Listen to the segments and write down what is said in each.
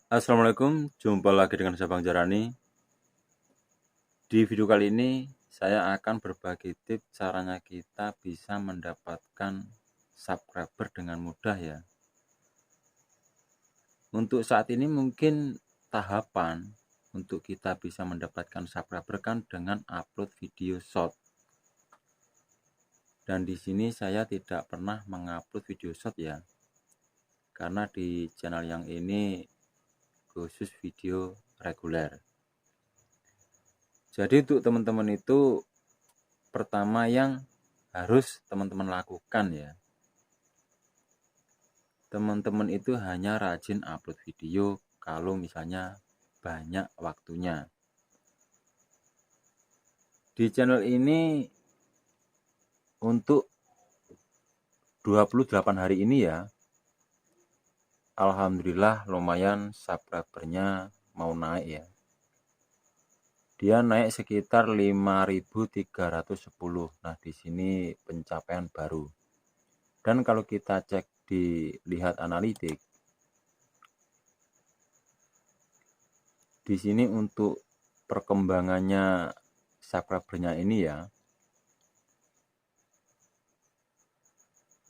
Assalamualaikum, jumpa lagi dengan saya Bang Jarani. Di video kali ini saya akan berbagi tips caranya kita bisa mendapatkan subscriber dengan mudah ya. Untuk saat ini mungkin tahapan untuk kita bisa mendapatkan subscriber kan dengan upload video short. Dan di sini saya tidak pernah mengupload video short ya. Karena di channel yang ini khusus video reguler. Jadi untuk teman-teman itu pertama yang harus teman-teman lakukan ya, teman-teman itu hanya rajin upload video kalau misalnya banyak waktunya. Di channel ini untuk 28 hari ini ya, alhamdulillah lumayan subscribernya mau naik ya. Dia naik sekitar 5.310. Nah, di sini pencapaian baru. Dan kalau kita cek dilihat analitik, di sini untuk perkembangannya subscribernya ini ya,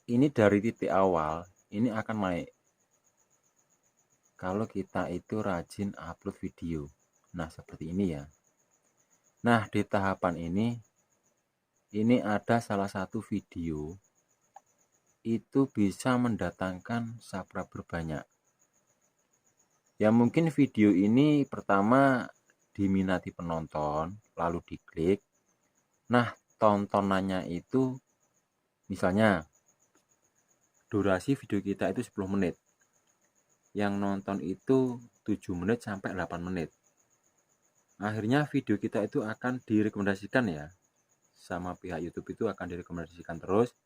ini dari titik awal ini akan naik kalau kita itu rajin upload video. Nah, seperti ini ya. Nah, di tahapan ini ada salah satu video itu bisa mendatangkan subscriber banyak. Ya mungkin video ini pertama diminati penonton, lalu diklik. Nah, tontonannya itu misalnya durasi video kita itu 10 menit. Yang nonton itu 7 menit sampai 8 menit. Akhirnya video kita itu akan direkomendasikan ya. Sama pihak YouTube itu akan direkomendasikan terus.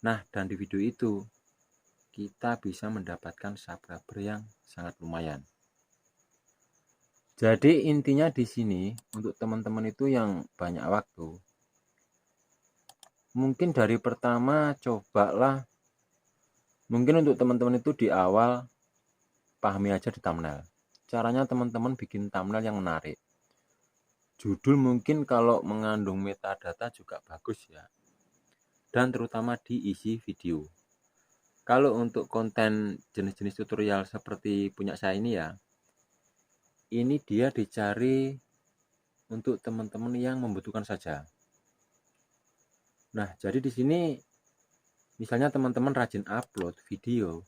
Nah, dan di video itu kita bisa mendapatkan subscriber yang sangat lumayan. Jadi intinya di sini untuk teman-teman itu yang banyak waktu, mungkin dari pertama cobalah, mungkin untuk teman-teman itu di awal pahami aja di thumbnail. Caranya teman-teman bikin thumbnail yang menarik. Judul mungkin kalau mengandung metadata juga bagus ya. Dan terutama di isi video. Kalau untuk konten jenis-jenis tutorial seperti punya saya ini ya, ini dia dicari untuk teman-teman yang membutuhkan saja. Nah, jadi di sini misalnya teman-teman rajin upload video,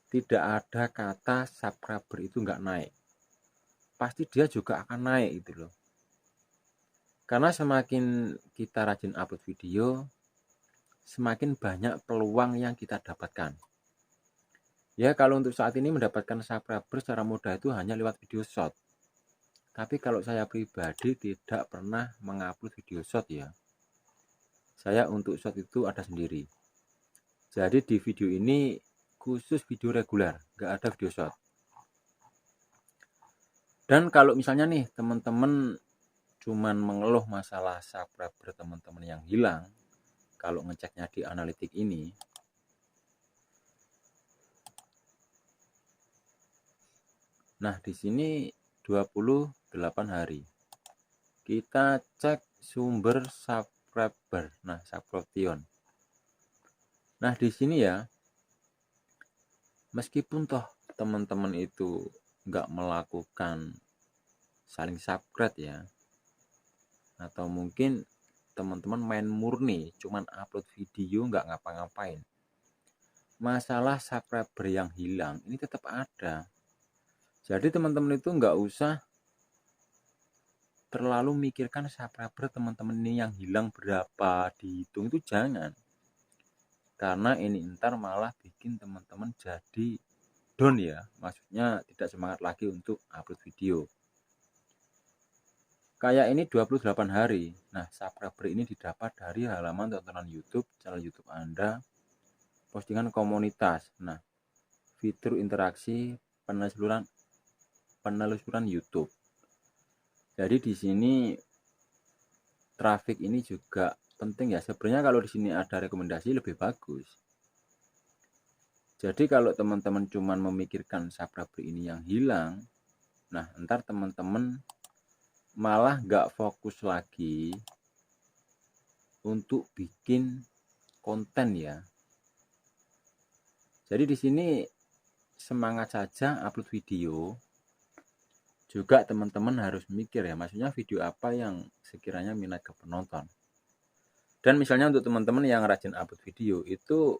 tidak ada kata subscriber itu nggak naik. Pasti dia juga akan naik gitu loh. Karena semakin kita rajin upload video, semakin banyak peluang yang kita dapatkan. Ya, kalau untuk saat ini mendapatkan subscriber secara mudah itu hanya lewat video short. Tapi kalau saya pribadi tidak pernah mengupload video short ya. Saya untuk short itu ada sendiri. Jadi di video ini khusus video reguler, nggak ada video short. Dan kalau misalnya nih teman-teman cuman mengeluh masalah subscriber teman-teman yang hilang, kalau ngeceknya di analitik ini, nah di sini 28 hari. Kita cek sumber subscriber. Nah, subscription. Nah, di sini ya, meskipun toh teman-teman itu nggak melakukan saling subscribe ya, atau mungkin teman-teman main murni, cuman upload video nggak ngapa-ngapain, masalah subscriber yang hilang ini tetap ada. Jadi teman-teman itu nggak usah terlalu mikirkan subscriber teman-teman ini yang hilang berapa, dihitung itu jangan. Karena ini ntar malah bikin teman-teman jadi down ya, maksudnya tidak semangat lagi untuk upload video. Kayak ini 28 hari. Nah, subscriber ini didapat dari halaman tontonan YouTube, channel YouTube Anda, postingan komunitas. Nah, fitur interaksi, penelusuran YouTube. Jadi di sini traffic ini juga penting ya. Sebenarnya kalau di sini ada rekomendasi lebih bagus. Jadi kalau teman-teman cuman memikirkan subscriber ini yang hilang, nah ntar teman-teman malah nggak fokus lagi untuk bikin konten ya. Jadi di sini semangat saja upload video. Juga teman-teman harus mikir ya, maksudnya video apa yang sekiranya minat ke penonton. Dan misalnya untuk teman-teman yang rajin upload video, itu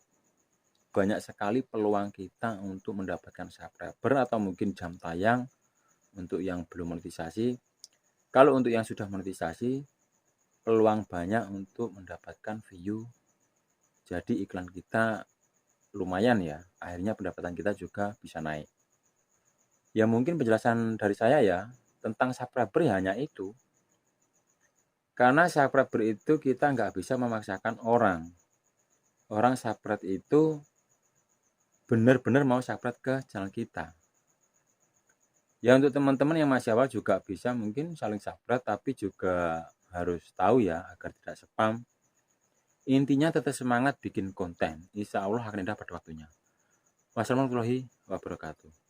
banyak sekali peluang kita untuk mendapatkan subscriber atau mungkin jam tayang untuk yang belum monetisasi. Kalau untuk yang sudah monetisasi, peluang banyak untuk mendapatkan view. Jadi iklan kita lumayan ya, akhirnya pendapatan kita juga bisa naik. Ya mungkin penjelasan dari saya ya tentang subscriber ya hanya itu. Karena subscriber itu kita nggak bisa memaksakan orang. Orang subscribe itu benar-benar mau subscribe ke channel kita. Ya untuk teman-teman yang masih awal juga bisa mungkin saling subscribe, tapi juga harus tahu ya agar tidak spam. Intinya tetap semangat bikin konten. Insya Allah akan indah pada waktunya. Wassalamualaikum warahmatullahi wabarakatuh.